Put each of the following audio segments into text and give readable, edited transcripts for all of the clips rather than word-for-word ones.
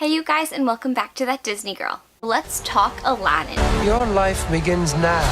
Hey you guys, and welcome back to That Disney Girl. Let's talk Aladdin. Your life begins now.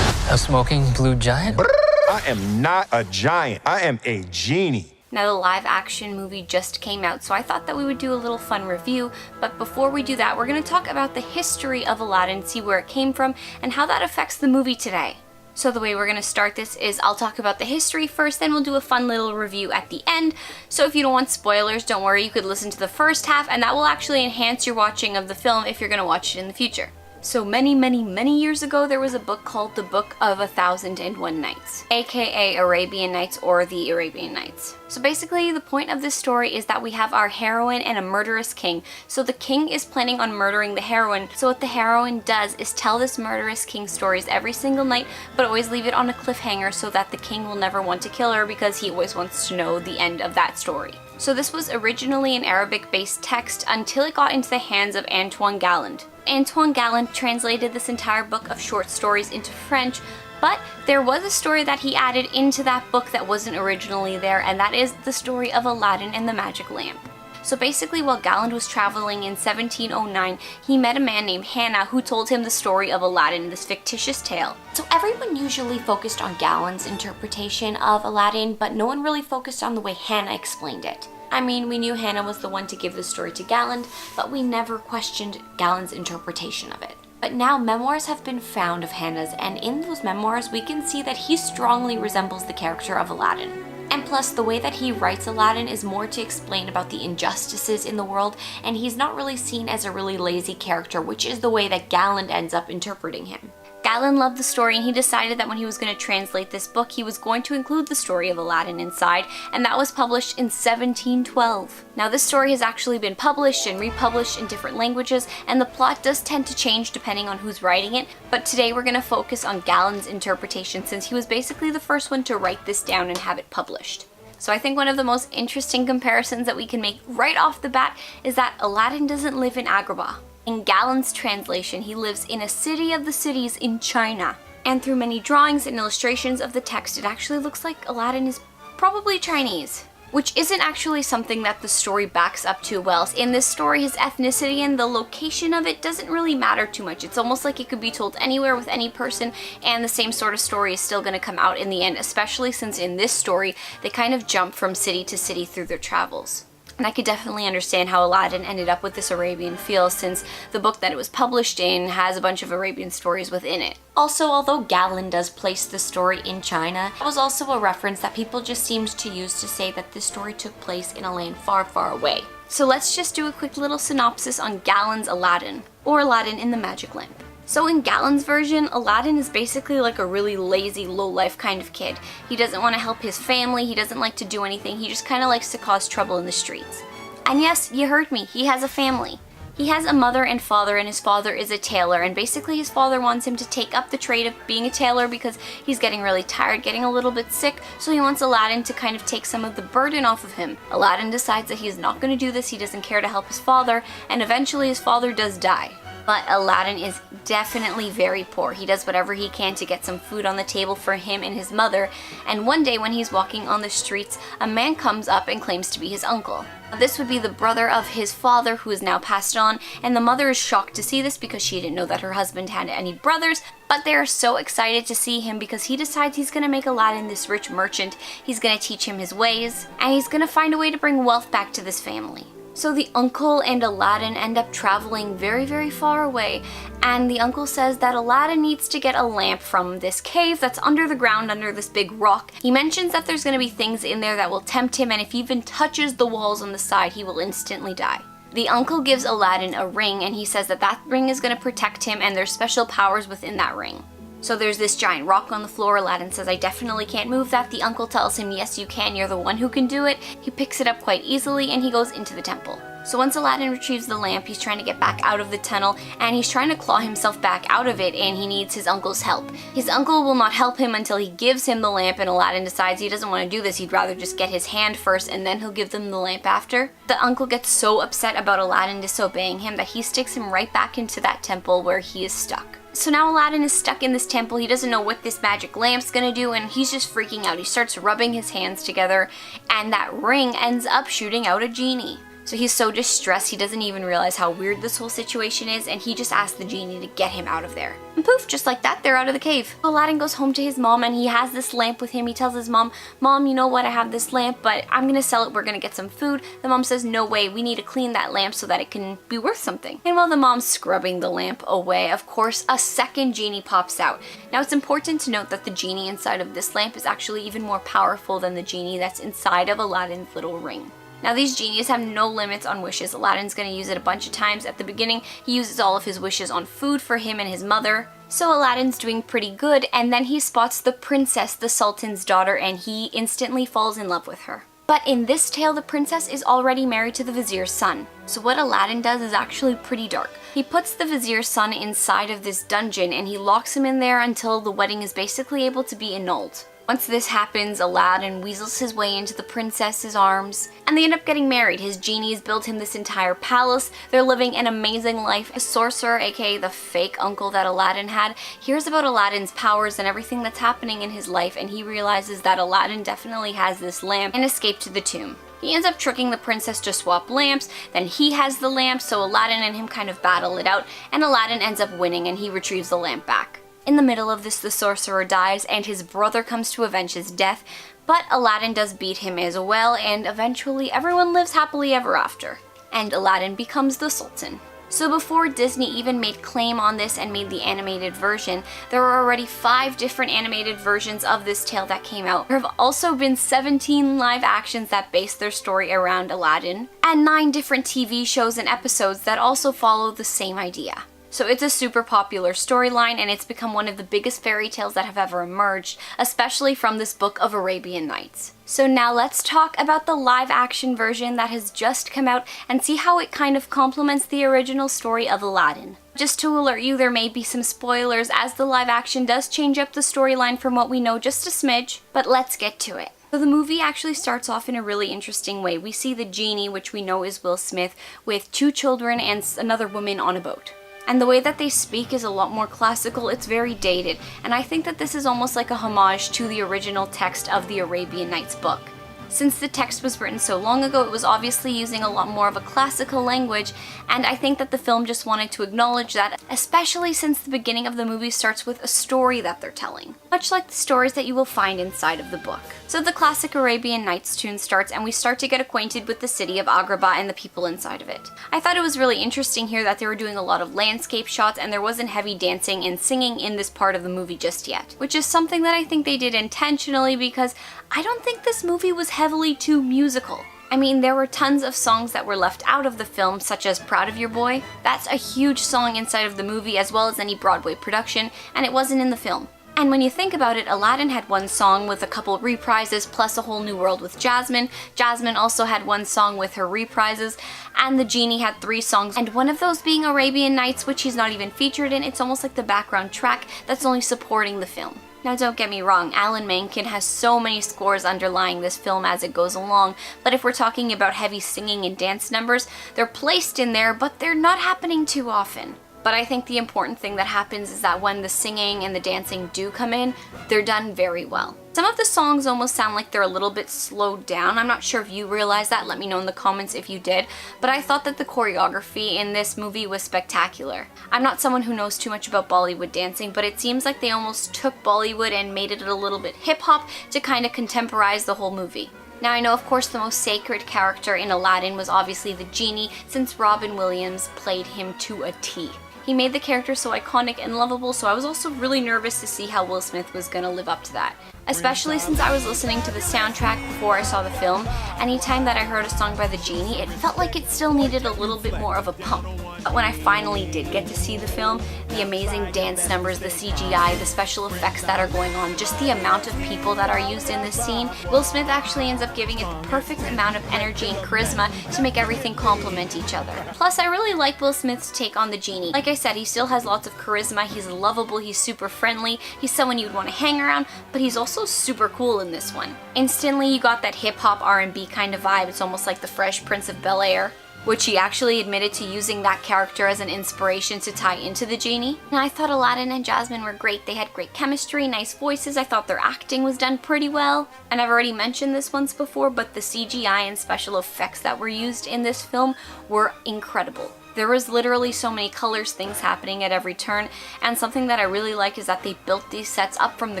A smoking blue giant? I am not a giant. I am a genie. Now the live action movie just came out, so I thought that we would do a little fun review, but before we do that, we're going to talk about the history of Aladdin, see where it came from, and how that affects the movie today. So the way we're going to start this is I'll talk about the history first, then we'll do a fun little review at the end. So if you don't want spoilers, don't worry, you could listen to the first half, and that will actually enhance your watching of the film if you're going to watch it in the future. So many years ago, there was a book called The Book of 1001 Nights, aka Arabian Nights or the Arabian Nights. So basically, the point of this story is that we have our heroine and a murderous king. So the king is planning on murdering the heroine. So what the heroine does is tell this murderous king stories every single night, but always leave it on a cliffhanger so that the king will never want to kill her because he always wants to know the end of that story. So this was originally an Arabic-based text until it got into the hands of Antoine Galland. Antoine Galland translated this entire book of short stories into French, but there was a story that he added into that book that wasn't originally there, and that is the story of Aladdin and the Magic Lamp. So basically, while Galland was traveling in 1709, he met a man named Hannah who told him the story of Aladdin, this fictitious tale. So everyone usually focused on Galland's interpretation of Aladdin, but no one really focused on the way Hannah explained it. I mean, we knew Hannah was the one to give the story to Galland, but we never questioned Galland's interpretation of it. But now memoirs have been found of Hannah's, and in those memoirs we can see that he strongly resembles the character of Aladdin. And plus, the way that he writes Aladdin is more to explain about the injustices in the world, and he's not really seen as a really lazy character, which is the way that Galland ends up interpreting him. Galland loved the story, and he decided that when he was going to translate this book, he was going to include the story of Aladdin inside, and that was published in 1712. Now this story has actually been published and republished in different languages, and the plot does tend to change depending on who's writing it, but today we're going to focus on Galland's interpretation since he was basically the first one to write this down and have it published. So I think one of the most interesting comparisons that we can make right off the bat is that Aladdin doesn't live in Agrabah. In Galland's translation, he lives in a city of the cities in China. And through many drawings and illustrations of the text, it actually looks like Aladdin is probably Chinese, which isn't actually something that the story backs up too well. In this story, his ethnicity and the location of it doesn't really matter too much. It's almost like it could be told anywhere with any person, and the same sort of story is still going to come out in the end, especially since in this story, they kind of jump from city to city through their travels. And I could definitely understand how Aladdin ended up with this Arabian feel since the book that it was published in has a bunch of Arabian stories within it. Also, although Galland does place the story in China, it was also a reference that people just seemed to use to say that this story took place in a land far, far away. So let's just do a quick little synopsis on Galland's Aladdin, or Aladdin in the Magic Lamp. So in Galland's version, Aladdin is basically like a really lazy, low-life kind of kid. He doesn't want to help his family, he doesn't like to do anything, he just kind of likes to cause trouble in the streets. And yes, you heard me, he has a family. He has a mother and father, and his father is a tailor, and basically his father wants him to take up the trade of being a tailor because he's getting really tired, getting a little bit sick, so he wants Aladdin to kind of take some of the burden off of him. Aladdin decides that he's not going to do this, he doesn't care to help his father, and eventually his father does die. But Aladdin is definitely very poor. He does whatever he can to get some food on the table for him and his mother, and one day when he's walking on the streets, a man comes up and claims to be his uncle. This would be the brother of his father who is now passed on, and the mother is shocked to see this because she didn't know that her husband had any brothers, but they are so excited to see him because he decides he's going to make Aladdin this rich merchant, he's going to teach him his ways, and he's going to find a way to bring wealth back to this family. So the uncle and Aladdin end up traveling very, very far away, and the uncle says that Aladdin needs to get a lamp from this cave that's under the ground, under this big rock. He mentions that there's going to be things in there that will tempt him, and if he even touches the walls on the side, he will instantly die. The uncle gives Aladdin a ring, and he says that that ring is going to protect him, and there's special powers within that ring. So there's this giant rock on the floor. Aladdin says, I definitely can't move that. The uncle tells him, yes, you can. You're the one who can do it. He picks it up quite easily, and he goes into the temple. So once Aladdin retrieves the lamp, he's trying to get back out of the tunnel, and he's trying to claw himself back out of it, and he needs his uncle's help. His uncle will not help him until he gives him the lamp, and Aladdin decides he doesn't want to do this. He'd rather just get his hand first, and then he'll give them the lamp after. The uncle gets so upset about Aladdin disobeying him that he sticks him right back into that temple where he is stuck. So now Aladdin is stuck in this temple. He doesn't know what this magic lamp's gonna do, and he's just freaking out. He starts rubbing his hands together, and that ring ends up shooting out a genie. So he's so distressed he doesn't even realize how weird this whole situation is, and he just asks the genie to get him out of there. And poof, just like that, they're out of the cave. Aladdin goes home to his mom and he has this lamp with him. He tells his mom, "Mom, you know what, I have this lamp, but I'm gonna sell it, we're gonna get some food." The mom says, "No way, we need to clean that lamp so that it can be worth something." And while the mom's scrubbing the lamp away, of course, a second genie pops out. Now it's important to note that the genie inside of this lamp is actually even more powerful than the genie that's inside of Aladdin's little ring. Now these genies have no limits on wishes. Aladdin's gonna use it a bunch of times. At the beginning, he uses all of his wishes on food for him and his mother. So Aladdin's doing pretty good, and then he spots the princess, the sultan's daughter, and he instantly falls in love with her. But in this tale, the princess is already married to the vizier's son. So what Aladdin does is actually pretty dark. He puts the vizier's son inside of this dungeon and he locks him in there until the wedding is basically able to be annulled. Once this happens, Aladdin weasels his way into the princess's arms, and they end up getting married. His genies build him this entire palace. They're living an amazing life. A sorcerer, aka the fake uncle that Aladdin had, hears about Aladdin's powers and everything that's happening in his life, and he realizes that Aladdin definitely has this lamp and escaped to the tomb. He ends up tricking the princess to swap lamps, then he has the lamp, so Aladdin and him kind of battle it out, and Aladdin ends up winning and he retrieves the lamp back. In the middle of this, the sorcerer dies and his brother comes to avenge his death, but Aladdin does beat him as well, and eventually everyone lives happily ever after. And Aladdin becomes the Sultan. So before Disney even made claim on this and made the animated version, there were already 5 different animated versions of this tale that came out. There have also been 17 live actions that base their story around Aladdin, and 9 different TV shows and episodes that also follow the same idea. So it's a super popular storyline, and it's become one of the biggest fairy tales that have ever emerged, especially from this book of Arabian Nights. So now let's talk about the live action version that has just come out and see how it kind of complements the original story of Aladdin. Just to alert you, there may be some spoilers as the live action does change up the storyline from what we know just a smidge, but let's get to it. So the movie actually starts off in a really interesting way. We see the genie, which we know is Will Smith, with 2 children and another woman on a boat. And the way that they speak is a lot more classical, it's very dated, and I think that this is almost like a homage to the original text of the Arabian Nights book. Since the text was written so long ago, it was obviously using a lot more of a classical language, and I think that the film just wanted to acknowledge that, especially since the beginning of the movie starts with a story that they're telling, much like the stories that you will find inside of the book. So the classic Arabian Nights tune starts, and we start to get acquainted with the city of Agrabah and the people inside of it. I thought it was really interesting here that they were doing a lot of landscape shots, and there wasn't heavy dancing and singing in this part of the movie just yet, which is something that I think they did intentionally because I don't think this movie was heavily too musical. I mean, there were tons of songs that were left out of the film, such as Proud of Your Boy. That's a huge song inside of the movie as well as any Broadway production, and it wasn't in the film. And when you think about it, Aladdin had one song with a couple reprises plus A Whole New World with Jasmine. Jasmine also had one song with her reprises, and the genie had 3 songs, and one of those being Arabian Nights, which he's not even featured in. It's almost like the background track that's only supporting the film. Now don't get me wrong, Alan Menken has so many scores underlying this film as it goes along, but if we're talking about heavy singing and dance numbers, they're placed in there, but they're not happening too often. But I think the important thing that happens is that when the singing and the dancing do come in, they're done very well. Some of the songs almost sound like they're a little bit slowed down. I'm not sure if you realized that, let me know in the comments if you did, but I thought that the choreography in this movie was spectacular. I'm not someone who knows too much about Bollywood dancing, but it seems like they almost took Bollywood and made it a little bit hip-hop to kind of contemporize the whole movie. Now I know of course the most sacred character in Aladdin was obviously the genie, since Robin Williams played him to a T. He made the character so iconic and lovable, so I was also really nervous to see how Will Smith was gonna live up to that. Especially since I was listening to the soundtrack before I saw the film, anytime that I heard a song by the genie, it felt like it still needed a little bit more of a pump. But when I finally did get to see the film, the amazing dance numbers, the CGI, the special effects that are going on, just the amount of people that are used in this scene, Will Smith actually ends up giving it the perfect amount of energy and charisma to make everything complement each other. Plus, I really like Will Smith's take on the genie. Like I said, he still has lots of charisma, he's lovable, he's super friendly, he's someone you'd want to hang around, but he's also super cool in this one. Instantly, you got that hip-hop R&B kind of vibe. It's almost like the Fresh Prince of Bel-Air. which he actually admitted to using that character as an inspiration to tie into the genie. And I thought Aladdin and Jasmine were great. They had great chemistry, nice voices. I thought their acting was done pretty well. And I've already mentioned this once before, but the CGI and special effects that were used in this film were incredible. There was literally so many colors, things happening at every turn, and something that I really like is that they built these sets up from the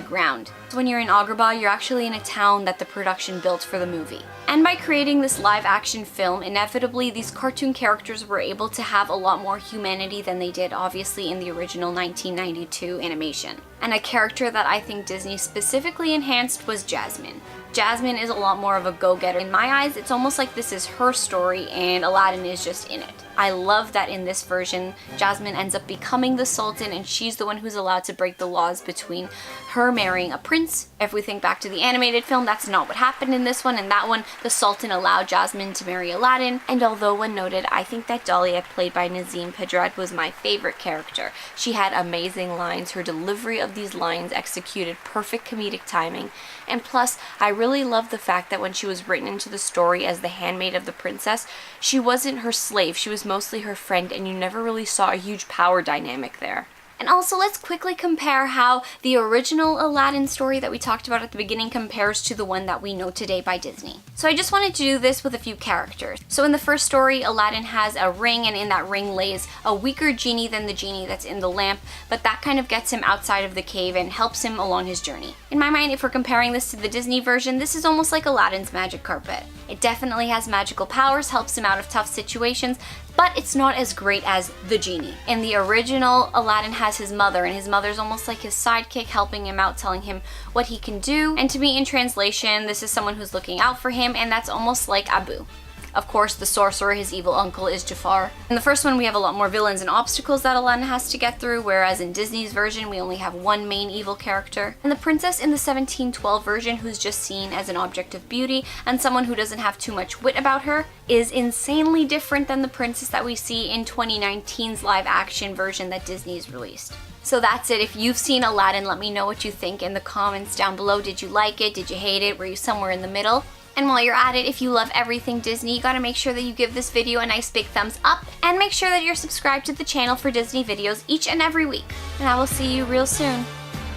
ground. So when you're in Agrabah, you're actually in a town that the production built for the movie. And by creating this live action film, inevitably these cartoon characters were able to have a lot more humanity than they did obviously in the original 1992 animation. And a character that I think Disney specifically enhanced was Jasmine. Jasmine is a lot more of a go-getter. In my eyes, it's almost like this is her story and Aladdin is just in it. I love that in this version, Jasmine ends up becoming the Sultan and she's the one who's allowed to break the laws between her marrying a prince. If we think back to the animated film, that's not what happened in this one. In that one, the Sultan allowed Jasmine to marry Aladdin. And although when noted, I think that Dahlia, played by Nazim Pedrad, was my favorite character. She had amazing lines. Her delivery of these lines executed perfect comedic timing. And plus, I really love the fact that when she was written into the story as the handmaid of the princess, she wasn't her slave, she was mostly her friend, and you never really saw a huge power dynamic there. And also, let's quickly compare how the original Aladdin story that we talked about at the beginning compares to the one that we know today by Disney. So I just wanted to do this with a few characters. So in the first story, Aladdin has a ring, and in that ring lays a weaker genie than the genie that's in the lamp, but that kind of gets him outside of the cave and helps him along his journey. In my mind, if we're comparing this to the Disney version, this is almost like Aladdin's magic carpet. It definitely has magical powers, helps him out of tough situations, but it's not as great as the genie. In the original, Aladdin has his mother, and his mother's almost like his sidekick, helping him out, telling him what he can do. And to me, in translation, this is someone who's looking out for him, and that's almost like Abu. Of course, the sorcerer, his evil uncle, is Jafar. In the first one, we have a lot more villains and obstacles that Aladdin has to get through, whereas in Disney's version, we only have one main evil character. And the princess in the 1712 version, who's just seen as an object of beauty and someone who doesn't have too much wit about her, is insanely different than the princess that we see in 2019's live-action version that Disney's released. So that's it. If you've seen Aladdin, let me know what you think in the comments down below. Did you like it? Did you hate it? Were you somewhere in the middle? And while you're at it, if you love everything Disney, you gotta make sure that you give this video a nice big thumbs up and make sure that you're subscribed to the channel for Disney videos each and every week. And I will see you real soon.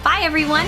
Bye everyone!